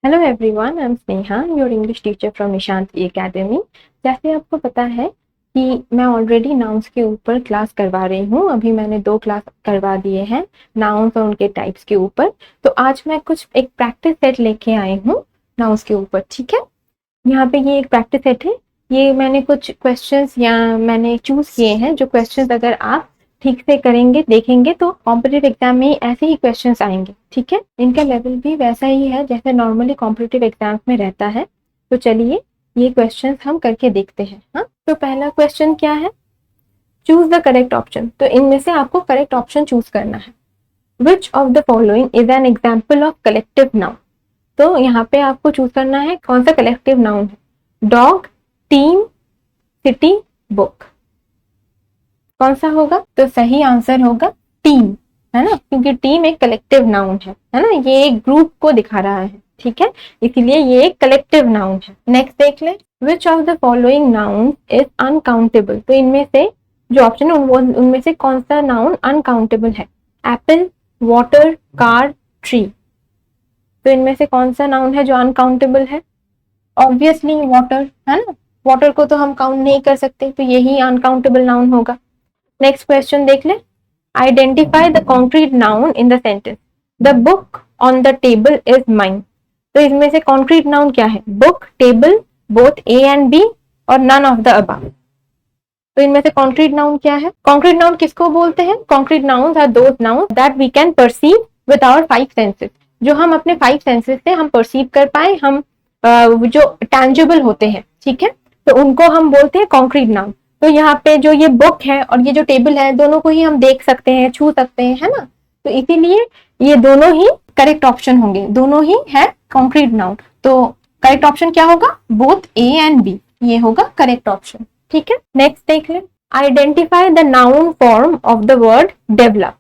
Hello everyone, I am Sneha, your English teacher from Nishant academy. जैसे आपको पता है कि मैं ऑलरेडी नाउन्स के ऊपर क्लास करवा रही हूँ। अभी मैंने 2 क्लास करवा दिए हैं नाउन्स और उनके टाइप्स के ऊपर। तो आज मैं कुछ एक प्रैक्टिस सेट लेके आई हूँ नाउन्स के ऊपर। ठीक है, यहाँ पे ये एक प्रैक्टिस सेट है। ये मैंने कुछ क्वेश्चंस या मैंने चूज किए हैं जो क्वेश्चंस अगर आप ठीक से करेंगे देखेंगे तो कॉम्पिटिटिव एग्जाम में ऐसे ही क्वेश्चंस आएंगे। ठीक है, इनका लेवल भी वैसा ही है जैसे नॉर्मली कॉम्पिटिटिव एग्जाम्स में रहता है। तो चलिए ये क्वेश्चंस हम करके देखते हैं। हाँ, तो पहला क्वेश्चन क्या है, चूज द करेक्ट ऑप्शन। तो इनमें से आपको करेक्ट ऑप्शन चूज करना है। Which of the following is an example of collective noun. तो यहाँ पे आपको चूज करना है कौन सा कलेक्टिव नाउन है। डॉग, टीम, सिटी, बुक, कौन सा होगा? तो सही आंसर होगा टीम, है ना, क्योंकि टीम एक कलेक्टिव नाउन है ना, ये एक ग्रुप को दिखा रहा है। ठीक है, इसीलिए ये एक कलेक्टिव नाउन है। नेक्स्ट देख ले, which of the following noun is uncountable. तो इनमें से जो ऑप्शन है उनमें से कौन सा नाउन अनकाउंटेबल है। Apple, water, car, tree. तो इनमें से कौन सा नाउन है जो अनकाउंटेबल है? ऑब्वियसली वाटर, है ना, वाटर को तो हम काउंट नहीं कर सकते, तो यही अनकाउंटेबल नाउन होगा। नेक्स्ट क्वेश्चन देख ले, identify the concrete noun in the sentence. The book on the table is mine. तो इसमें से कॉन्क्रीट नाउन क्या है? Book, table, both A and B, और नन ऑफ द अबव। तो इनमें से कॉन्क्रीट नाउन क्या है? कॉन्क्रीट नाउन किसको बोलते हैं? Concrete noun are those noun that we can perceive with our 5 senses. जो हम अपने 5 सेंसेस से हम परसीव कर पाए, हम जो टैंजिबल होते हैं, ठीक है, तो उनको हम बोलते हैं कॉन्क्रीट नाउन। तो यहाँ पे जो ये बुक है और ये जो टेबल है, दोनों को ही हम देख सकते हैं, छू सकते हैं, है ना, तो इसीलिए ये दोनों ही करेक्ट ऑप्शन होंगे, दोनों ही है कॉन्क्रीट नाउन। तो करेक्ट ऑप्शन क्या होगा? बोथ ए एंड बी, ये होगा करेक्ट ऑप्शन। ठीक है, नेक्स्ट देख ले, identify the noun form of the word develop.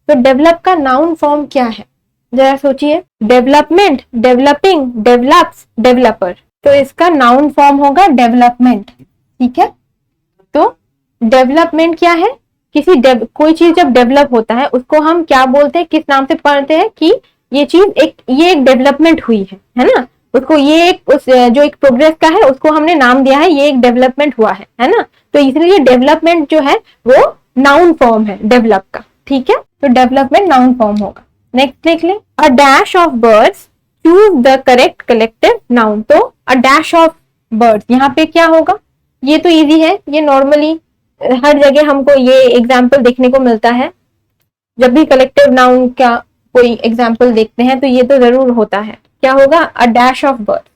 तो डेवलप का नाउन फॉर्म क्या है? जरा सोचिए, डेवलपमेंट, डेवलपिंग, डेवलप्स, डेवलपर। तो इसका नाउन फॉर्म होगा डेवलपमेंट। ठीक है, तो डेवलपमेंट क्या है? कोई चीज जब डेवलप होता है उसको हम क्या बोलते हैं, किस नाम से पढ़ते हैं कि ये चीज ये एक डेवलपमेंट हुई है ना, उसको ये एक जो एक प्रोग्रेस का है उसको हमने नाम दिया है, ये एक डेवलपमेंट हुआ है ना, तो इसलिए डेवलपमेंट जो है वो नाउन फॉर्म है डेवलप का। ठीक है, तो डेवलपमेंट नाउन फॉर्म होगा। नेक्स्ट देख ले, a dash of birds, choose the correct collective noun. तो अ डैश ऑफ बर्ड्स यहाँ पे क्या होगा? ये तो इजी है, ये नॉर्मली हर जगह हमको ये एग्जाम्पल देखने को मिलता है। जब भी कलेक्टिव नाउन का कोई एग्जाम्पल देखते हैं तो ये तो जरूर होता है। क्या होगा? A dash of bird.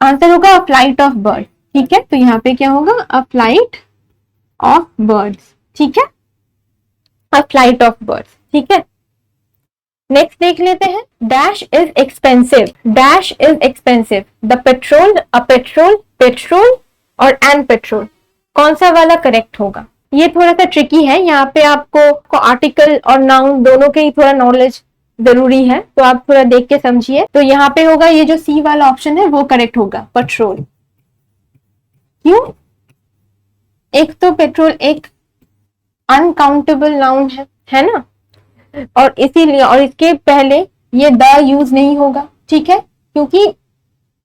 Answer होगा अ फ्लाइट ऑफ बर्ड। ठीक है, तो यहाँ पे क्या होगा? A flight of birds. ठीक है, अ फ्लाइट ऑफ बर्ड्स। ठीक है, नेक्स्ट देख लेते हैं, dash is expensive, dash is expensive, the petrol, a petrol, petrol, और एन पेट्रोल। कौन सा वाला करेक्ट होगा? ये थोड़ा सा ट्रिकी है, यहाँ पे आपको आर्टिकल और नाउन दोनों के ही थोड़ा नॉलेज जरूरी है, तो आप थोड़ा देख के समझिए। तो यहाँ पे होगा ये जो सी वाला ऑप्शन है वो करेक्ट होगा, पेट्रोल। क्यों? एक तो पेट्रोल एक अनकाउंटेबल नाउन है ना, और इसीलिए, और इसके पहले ये द यूज नहीं होगा। ठीक है, क्योंकि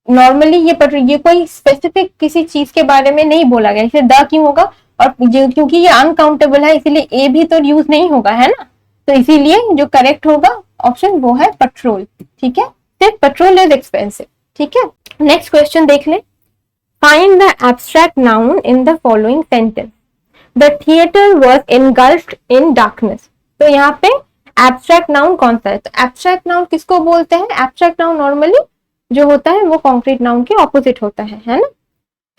नॉर्मली ये कोई स्पेसिफिक किसी चीज के बारे में नहीं बोला गया, इसे द क्यों होगा? और क्योंकि ये अनकाउंटेबल है इसीलिए ए भी तो यूज नहीं होगा, है ना, तो इसीलिए जो करेक्ट होगा ऑप्शन वो है पेट्रोल। ठीक है, सिर्फ पेट्रोल इज एक्सपेंसिव। ठीक है, नेक्स्ट क्वेश्चन देख ले, find the abstract noun in the following sentence. The theatre was engulfed in darkness. तो यहाँ पे एब्स्ट्रैक्ट नाउन कौन सा है? तो एब्स्ट्रैक्ट नाउन किसको बोलते हैं? एब्स्ट्रैक्ट नाउन नॉर्मली जो होता है वो कॉन्क्रीट नाउन के ऑपोजिट होता है ना।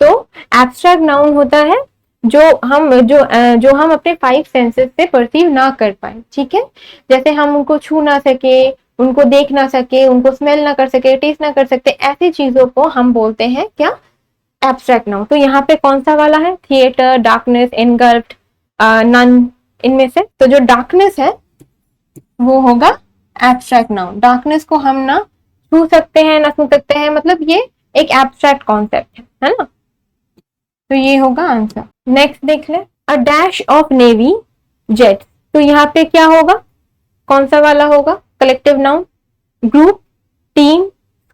तो एब्स्ट्रैक्ट नाउन होता है जो हम अपने 5 सेंसेस से परसीव ना कर पाए। ठीक है, जैसे हम उनको छू ना सके, उनको देख ना सके, उनको स्मेल ना कर सके, टेस्ट ना कर सकते, ऐसी चीजों को हम बोलते हैं क्या? Abstract noun. तो यहाँ पे कौन सा वाला है? थिएटर, डार्कनेस, एनगल्फ्ड, नन, इनमें से तो जो डार्कनेस है वो होगा एब्स्ट्रैक्ट नाउन। डार्कनेस को हम ना छू सकते हैं ना छू सकते हैं, मतलब ये एक एब्स्ट्रैक्ट कॉन्सेप्ट है ना, तो ये होगा आंसर। नेक्स्ट देख ले, a dash of navy jet. तो यहाँ पे क्या होगा? कौन सा वाला होगा collective noun? Group, team,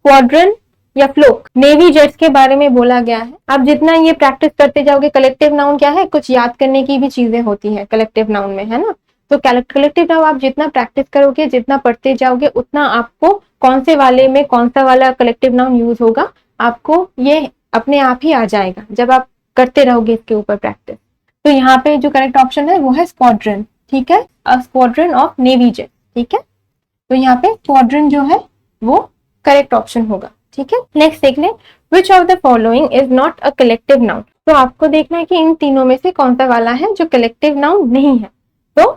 squadron या फ्लोक, नेवी जेट्स के बारे में बोला गया है। आप जितना ये प्रैक्टिस करते जाओगे, कलेक्टिव नाउन क्या है, कुछ याद करने की भी चीजें होती है कलेक्टिव नाउन में, है ना। तो कलेक्टिव नाउन आप जितना प्रैक्टिस करोगे, जितना पढ़ते जाओगे, उतना आपको कौन से वाले में कौन सा वाला कलेक्टिव नाउन यूज होगा, आपको ये अपने आप ही आ जाएगा जब आप करते रहोगे इसके ऊपर प्रैक्टिस। तो यहाँ पे जो करेक्ट ऑप्शन है वो है स्क्वाड्रन, ठीक है, अ स्क्वाड्रन ऑफ नेवी जेट, ठीक है। तो यहाँ पे स्क्वाड्रन जो है वो करेक्ट ऑप्शन होगा, ठीक है। नेक्स्ट देख लें, which of the following is not a collective noun. तो आपको देखना है कि इन तीनों में से कौन सा वाला है जो कलेक्टिव नाउन नहीं है। तो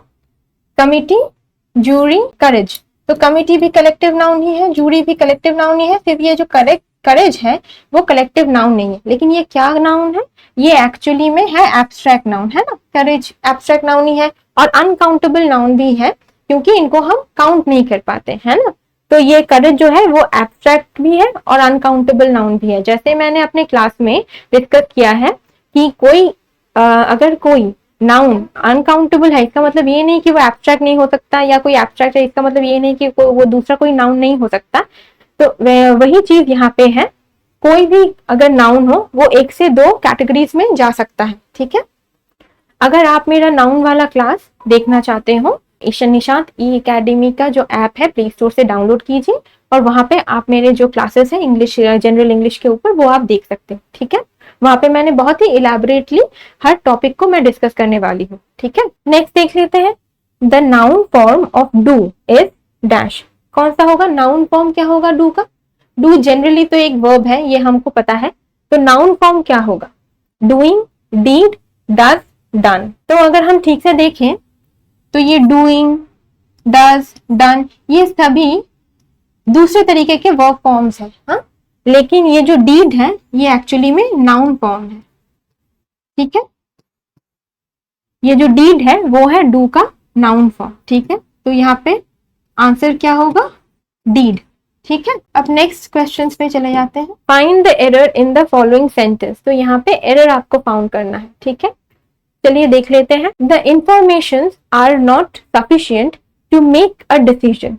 कमिटी, जूरी, करेज। तो कमिटी भी कलेक्टिव नाउन ही है, जूरी भी कलेक्टिव नाउन ही है, सिर्फ ये जो करेज है वो कलेक्टिव नाउन नहीं है। लेकिन ये क्या नाउन है, ये एक्चुअली में है एब्स्ट्रैक्ट नाउन, है ना। करेज एब्स्ट्रैक्ट नाउन ही है और अनकाउंटेबल नाउन भी है, क्योंकि इनको हम काउंट नहीं कर पाते, है ना। तो ये करेज जो है वो एब्स्ट्रैक्ट भी है और अनकाउंटेबल नाउन भी है। जैसे मैंने अपने क्लास में डिस्कस किया है कि कोई अगर कोई नाउन अनकाउंटेबल है, इसका मतलब ये नहीं कि वो एब्स्ट्रैक्ट नहीं हो सकता, या कोई एब्स्ट्रैक्ट है इसका मतलब ये नहीं कि वो दूसरा कोई नाउन नहीं हो सकता। तो वही चीज यहाँ पे है, कोई भी अगर नाउन हो वो एक से दो कैटेगरीज में जा सकता है, ठीक है। अगर आप मेरा नाउन वाला क्लास देखना चाहते हो, ईशान निशांत ई एकेडमी का जो ऐप है प्ले स्टोर से डाउनलोड कीजिए और वहां पे आप मेरे जो क्लासेस हैं इंग्लिश, जनरल इंग्लिश के ऊपर, वो आप देख सकते हैं, ठीक है। वहां पे मैंने बहुत ही इलैबोरेटली हर टॉपिक को मैं डिस्कस करने वाली हूँ, ठीक है। नेक्स्ट देख लेते हैं, the noun form of do is dash. कौन सा होगा नाउन फॉर्म, क्या होगा डू का। डू जनरली तो एक वर्ब है, ये हमको पता है। तो नाउन फॉर्म क्या होगा, डूइंग, डीड, डज, डन। तो अगर हम ठीक से देखें तो ये डूइंग, डज, डन ये सभी दूसरे तरीके के वर्ब फॉर्म्स हैं, हाँ। लेकिन ये जो डीड है ये एक्चुअली में नाउन फॉर्म है, ठीक है। ये जो डीड है वो है डू का नाउन फॉर्म, ठीक है। तो यहाँ पे आंसर क्या होगा, डीड, ठीक है। अब नेक्स्ट क्वेश्चन पे चले जाते हैं। Find the error in the following sentence. तो यहाँ पे एरर आपको फाउंड करना है, ठीक है। चलिए देख लेते हैं। The information are not sufficient to make a decision.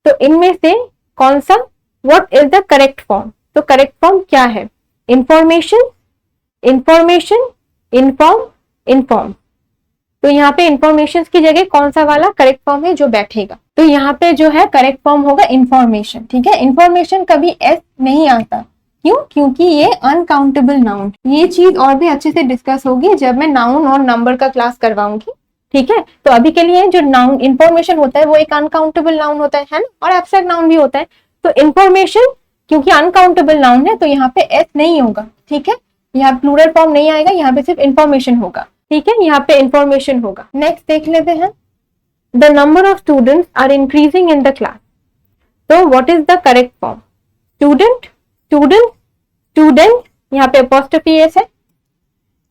तो इनमें से कौन सा, what is the correct form. तो करेक्ट फॉर्म क्या है, इंफॉर्मेशन, इंफॉर्मेशन, इन्फॉर्म, इन्फॉर्म। तो यहाँ पे इंफॉर्मेशन की जगह कौन सा वाला करेक्ट फॉर्म है जो बैठेगा। तो यहाँ पे जो है करेक्ट फॉर्म होगा इंफॉर्मेशन, ठीक है। इंफॉर्मेशन कभी एस नहीं आता, क्यों, क्योंकि ये अनकाउंटेबल नाउन। ये चीज और भी अच्छे से डिस्कस होगी जब मैं नाउन और नंबर का क्लास करवाऊंगी, ठीक है। तो अभी के लिए जो नाउन इंफॉर्मेशन होता है वो एक अनकाउंटेबल नाउन होता है ना, और एब्स्ट्रैक्ट नाउन भी होता है। तो इंफॉर्मेशन क्योंकि अनकाउंटेबल नाउन है तो यहाँ पे एस नहीं होगा, ठीक है। यहाँ प्लूरल फॉर्म नहीं आएगा, यहाँ पे सिर्फ इंफॉर्मेशन होगा, ठीक है। यहाँ पे इंफॉर्मेशन होगा। नेक्स्ट देख लेते हैं, the number of students are increasing in the class. तो what is the correct form, student, student, student, यहाँ पे अपॉस्ट्रोफी एस है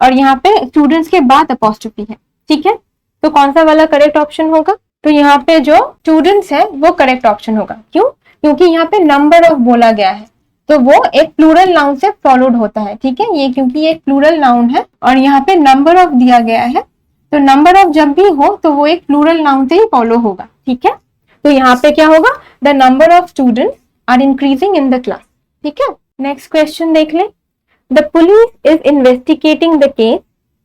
और यहाँ पे स्टूडेंट्स के बाद अपॉस्ट्रोफी है, ठीक है। तो कौन सा वाला करेक्ट ऑप्शन होगा, तो यहाँ पे जो स्टूडेंट्स है वो करेक्ट ऑप्शन होगा। क्यों, क्योंकि यहाँ पे नंबर ऑफ बोला गया है तो वो एक प्लूरल नाउन से फॉलोड होता है, ठीक है। ये क्योंकि ये एक प्लूरल नाउन है और यहाँ पे नंबर ऑफ दिया गया है, तो नंबर ऑफ जब भी हो तो वो एक प्लूरल नाउन से ही फॉलो होगा, ठीक है। तो यहाँ पे क्या होगा, the number of students are increasing in the class, ठीक है। नेक्स्ट क्वेश्चन देख ले, the police is investigating the case,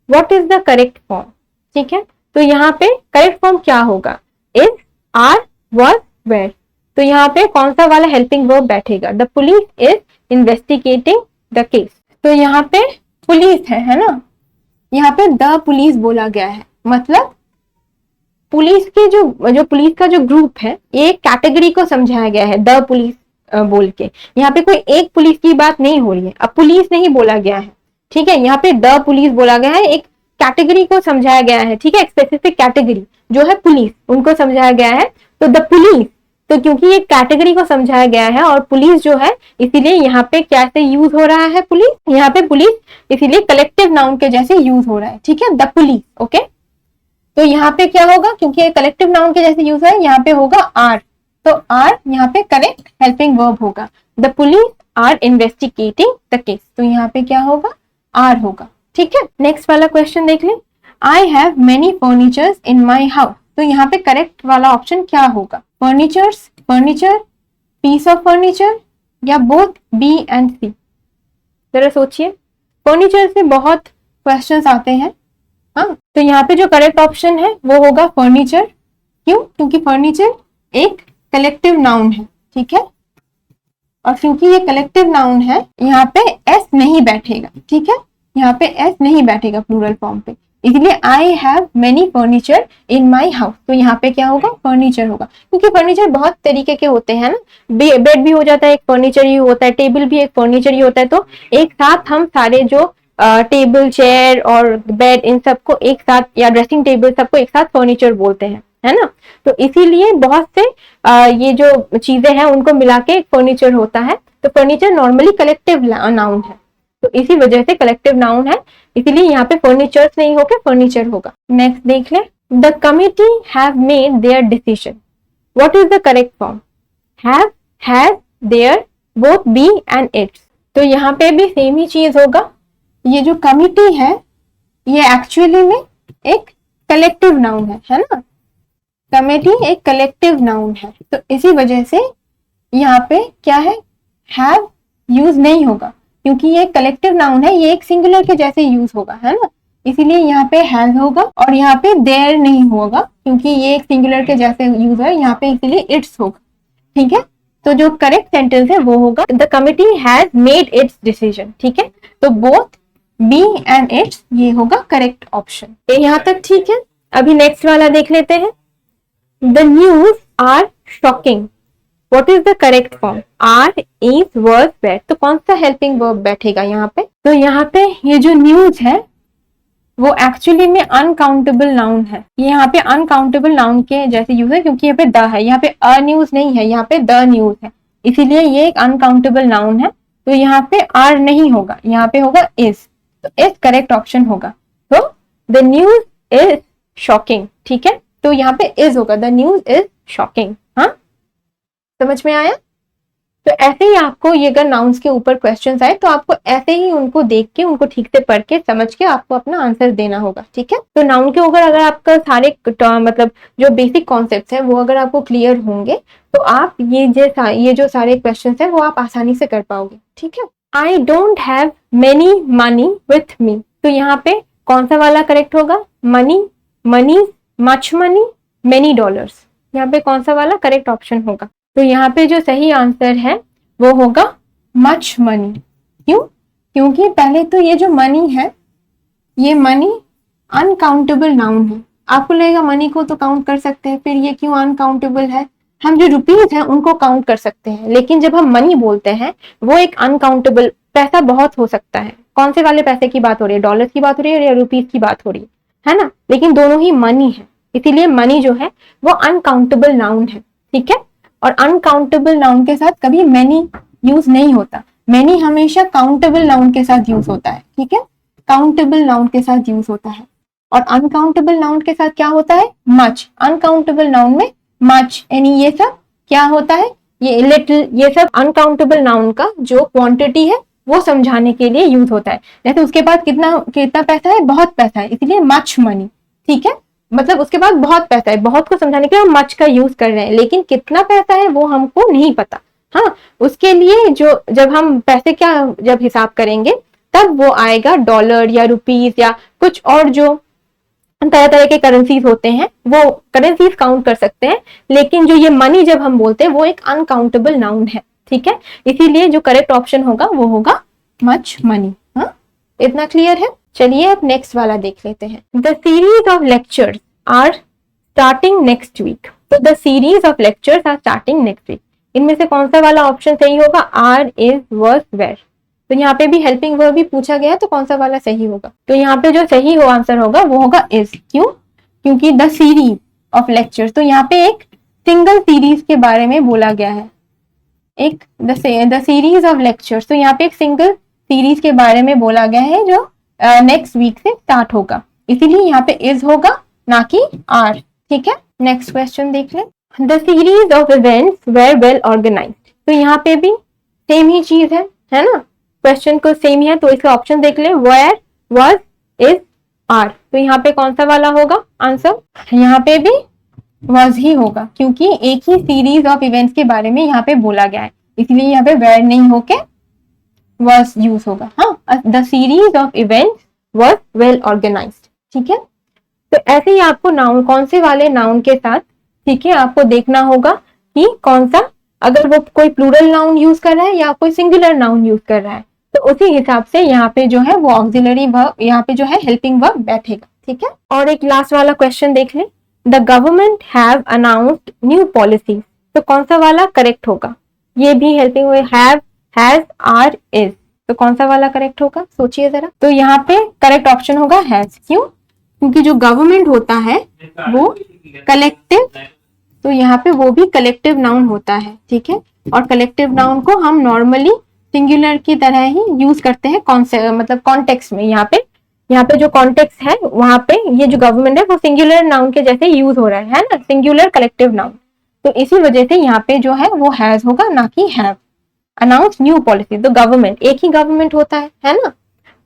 what is the correct form, ठीक है। तो यहाँ पे करेक्ट फॉर्म क्या होगा, इज, आर, वाज, वेयर। तो यहाँ पे कौन सा वाला हेल्पिंग वर्ब बैठेगा, the police is investigating the case. तो यहाँ पे पुलिस है ना, यहाँ पे द पुलिस बोला गया है, मतलब पुलिस के जो पुलिस का जो ग्रुप है एक कैटेगरी को समझाया गया है द पुलिस बोल के। यहाँ पे कोई एक पुलिस की बात नहीं हो रही है, अब पुलिस नहीं बोला गया है, ठीक है। यहाँ पे द पुलिस बोला गया है, एक कैटेगरी को समझाया गया है, ठीक है। एक स्पेसिफिक कैटेगरी जो है पुलिस, उनको समझाया गया है। तो द पुलिस, तो क्योंकि ये कैटेगरी को समझाया गया है और पुलिस जो है इसीलिए यहाँ पे कैसे यूज हो रहा है पुलिस, यहाँ पे पुलिस इसीलिए कलेक्टिव नाउन के जैसे यूज हो रहा है, ठीक है, द पुलिस, ओके। तो यहाँ पे क्या होगा, क्योंकि ये कलेक्टिव नाउन के जैसे यूज है, यहाँ पे होगा आर। तो आर यहाँ पे करेक्ट हेल्पिंग वर्ब होगा, the police are investigating the case. तो यहाँ पे क्या होगा, आर होगा, ठीक है। नेक्स्ट वाला क्वेश्चन देख ले, I have many furnitures in my house. तो यहाँ पे करेक्ट वाला ऑप्शन क्या होगा, furnitures, furniture, piece of furniture, या बोथ बी एंड सी? जरा सोचिए, फर्नीचर से बहुत क्वेश्चंस आते हैं। हाँ, तो यहाँ पे जो करेक्ट ऑप्शन है वो होगा फर्नीचर। क्यों? क्योंकि फर्नीचर एक कलेक्टिव नाउन है, ठीक है, और क्योंकि ये कलेक्टिव नाउन है यहाँ पे एस नहीं बैठेगा, ठीक है, यहाँ पे एस नहीं बैठेगा प्लूरल फॉर्म पे, इसलिए आई have many furniture in my house. तो यहाँ पे क्या होगा? फर्नीचर होगा, क्योंकि फर्नीचर बहुत तरीके के होते हैं ना, बेड भी हो जाता है एक फर्नीचर ही होता है, टेबल भी एक फर्नीचर ही होता है। तो एक साथ हम सारे जो टेबल, चेयर और बेड, इन सबको एक साथ, या ड्रेसिंग टेबल, सबको एक साथ फर्नीचर बोलते हैं, है ना। तो इसीलिए बहुत से ये जो चीजें हैं उनको मिला के एक फर्नीचर होता है। तो फर्नीचर नॉर्मली कलेक्टिव नाउन है, तो इसी वजह से कलेक्टिव नाउन है, इसीलिए यहाँ पे फर्नीचर्स नहीं होकर फर्नीचर होगा। नेक्स्ट देख ले, the committee have made their decision, what is the correct form? Have, has, their, both, B and its. तो यहाँ पे भी सेम ही चीज होगा। ये जो कमिटी है ये एक्चुअली में एक कलेक्टिव नाउन है ना, कमेटी एक कलेक्टिव नाउन है, तो इसी वजह से यहाँ पे क्या है? हैव यूज नहीं होगा, क्योंकि ये कलेक्टिव नाउन है, ये एक सिंगुलर के जैसे यूज होगा, है ना, इसीलिए यहाँ पे हैज होगा। और यहाँ पे देयर नहीं होगा, क्योंकि ये एक सिंगुलर के जैसे यूज है यहाँ पे, इसीलिए इट्स होगा, ठीक है। तो जो करेक्ट सेंटेंस है वो होगा the committee has made it's decision, ठीक है। तो बोथ बी एंड इट्स, ये होगा करेक्ट ऑप्शन। यहाँ तक ठीक है। अभी नेक्स्ट वाला देख लेते हैं। The news are shocking. What is the correct form? Are, is, was, were. तो कौन सा हेल्पिंग वर्ब बैठेगा यहाँ पे? तो यहाँ पे ये जो न्यूज है वो एक्चुअली में अनकाउंटेबल नाउन है। ये यहाँ पे अनकाउंटेबल नाउन के जैसे यूज है, क्योंकि यहाँ पे द है, यहाँ पे अ न्यूज नहीं है, यहाँ पे द न्यूज है, इसीलिए ये एक अनकाउंटेबल नाउन है। तो यहाँ पे आर नहीं होगा, यहाँ पे होगा इज, तो इज करेक्ट ऑप्शन होगा। तो द न्यूज इज शॉकिंग, ठीक है, तो यहाँ पे इज होगा, द न्यूज इज शॉकिंग। हाँ, समझ में आया? तो ऐसे ही आपको ये अगर नाउन्स के ऊपर क्वेश्चंस आए तो आपको ऐसे ही उनको देख के, उनको ठीक से पढ़ के, समझ के आपको अपना आंसर देना होगा, ठीक है। तो नाउन के ऊपर अगर आपका सारे मतलब जो बेसिक कॉन्सेप्ट्स हैं वो अगर आपको क्लियर होंगे तो आप ये जो सारे क्वेश्चंस हैं वो आप आसानी से कर पाओगे, ठीक है। I don't have many money with me, तो यहाँ पे कौन सा वाला करेक्ट होगा? Money, money, much money, many dollars, यहाँ पे कौन सा वाला करेक्ट ऑप्शन होगा? तो यहाँ पे जो सही आंसर है वो होगा मच मनी। क्यों? क्योंकि पहले तो ये जो मनी है, ये मनी अनकाउंटेबल नाउन है। आपको लगेगा मनी को तो काउंट कर सकते हैं, फिर ये क्यों अनकाउंटेबल है? हम जो रुपीज है उनको काउंट कर सकते हैं, लेकिन जब हम मनी बोलते हैं वो एक अनकाउंटेबल, पैसा बहुत हो सकता है। कौन से वाले पैसे की बात हो रही है? डॉलर्स की बात हो रही है या रुपीज की बात हो रही है ना, लेकिन दोनों ही मनी है, इसीलिए मनी जो है वो अनकाउंटेबल नाउन है, ठीक है। और अनकाउंटेबल नाउन के साथ कभी मैनी यूज नहीं होता, मैनी हमेशा काउंटेबल नाउन के साथ यूज होता है, ठीक है, काउंटेबल नाउन के साथ यूज होता है। और अनकाउंटेबल नाउन के साथ क्या होता है? मच। अनकाउंटेबल नाउन में मच, यानी ये सब क्या होता है? ये लिटिल, ये सब अनकाउंटेबल नाउन का जो क्वांटिटी है वो समझाने के लिए यूज होता है। जैसे उसके पास कितना कितना पैसा है? बहुत पैसा है, इसलिए मच मनी, ठीक है, मतलब उसके पास बहुत पैसा है, बहुत को समझाने के लिए हम मच का यूज कर रहे हैं, लेकिन कितना पैसा है वो हमको नहीं पता। हाँ, उसके लिए जो जब हम पैसे क्या जब हिसाब करेंगे तब वो आएगा डॉलर या रुपीज या कुछ और जो तरह तरह के करेंसीज होते हैं, वो करेंसीज काउंट कर सकते हैं, लेकिन जो ये मनी जब हम बोलते हैं वो एक अनकाउंटेबल नाउन है, ठीक है। इसीलिए जो करेक्ट ऑप्शन होगा वो होगा मच मनी। हाँ, इतना क्लियर है? चलिए अब नेक्स्ट वाला देख लेते हैं। The series of lectures are starting next week, तो the series of lectures are starting next week, इनमें से कौन सा वाला ऑप्शन सही होगा? Are, is, was, were. तो यहाँ पे भी हेल्पिंग वर्ब भी पूछा गया, तो कौन सा वाला सही होगा? तो यहाँ पे जो सही हो आंसर होगा वो होगा इज। क्यों? क्योंकि द सीरीज ऑफ लेक्चर्स, तो यहाँ पे एक सिंगल सीरीज के बारे में बोला गया है, एक द सीरीज ऑफ लेक्चर्स, तो यहाँ पे एक सिंगल सीरीज के बारे में बोला गया है जो नेक्स्ट वीक से स्टार्ट होगा, इसीलिए यहाँ पे इज होगा, ना कि आर, ठीक है। नेक्स्ट क्वेश्चन देख लें। The series of events were well organised, तो यहाँ पे भी सेम ही चीज है ना, क्वेश्चन को सेम ही है, तो इसका ऑप्शन देख ले, वेयर, वाज, इज, आर। तो यहाँ पे कौन सा वाला होगा आंसर? यहाँ पे भी वाज ही होगा, क्योंकि एक ही सीरीज ऑफ इवेंट्स के बारे में यहाँ पे बोला गया है। इसलिए यहाँ पे वेर नहीं होके was यूज होगा। हाँ, the series of events was well organised. ठीक है, तो ऐसे ही आपको नाउन, कौन से वाले नाउन के साथ, ठीक है, आपको देखना होगा कि कौन सा, अगर वो कोई प्लूरल नाउन यूज कर रहा है या कोई सिंगुलर नाउन यूज कर रहा है, तो उसी हिसाब से यहाँ पे जो है वो ऑक्सिलरी वर्ब, यहाँ पे जो है हेल्पिंग वर्ब बैठेगा। ठीक है, और एक लास्ट वाला क्वेश्चन देख ले, the government have announced new policies, तो कौन सा वाला करेक्ट होगा? ये भी helping verb have, has, are, is, तो कौन सा वाला करेक्ट होगा, सोचिए जरा। तो यहाँ पे करेक्ट ऑप्शन होगा हैज। क्यों? क्योंकि जो गवर्नमेंट होता है वो कलेक्टिव, तो यहाँ पे वो भी कलेक्टिव नाउन होता है। ठीक है, और कलेक्टिव नाउन को हम नॉर्मली सिंगुलर की तरह ही यूज करते हैं, कौन से मतलब कॉन्टेक्स्ट में। यहाँ पे जो कॉन्टेक्स्ट है वहां पे ये जो गवर्नमेंट है वो सिंगुलर नाउन के जैसे यूज हो रहा है ना, सिंगुलर कलेक्टिव नाउन, तो इसी वजह से यहाँ पे जो है वो हैज होगा, ना कि हैव। अनाउंस न्यू पॉलिसी, तो गवर्नमेंट, एक ही गवर्नमेंट होता है ना,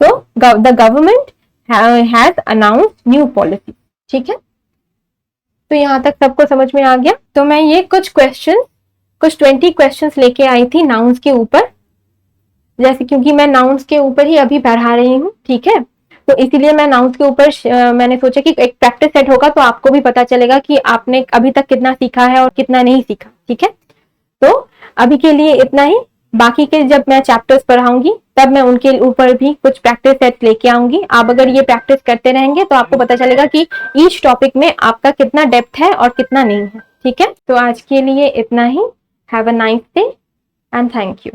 तो the government has announced new policy. ठीक है, तो यहाँ तक सबको समझ में आ गया। तो मैं ये कुछ 20 क्वेश्चंस लेके आई थी नाउन्स के ऊपर, जैसे क्योंकि मैं नाउन्स के ऊपर ही अभी पढ़ा रही हूँ। ठीक है, तो इसीलिए मैं नाउन्स के ऊपर मैंने सोचा कि एक प्रैक्टिस सेट होगा तो आपको भी पता चलेगा कि आपने अभी तक कितना सीखा है और कितना नहीं सीखा। ठीक है, तो अभी के लिए इतना ही, बाकी के जब मैं चैप्टर्स पढ़ाऊंगी तब मैं उनके ऊपर भी कुछ प्रैक्टिस सेट लेके आऊंगी। आप अगर ये प्रैक्टिस करते रहेंगे तो आपको पता चलेगा कि ईच टॉपिक में आपका कितना डेप्थ है और कितना नहीं है। ठीक है, तो आज के लिए इतना ही। Have a nice day and thank you.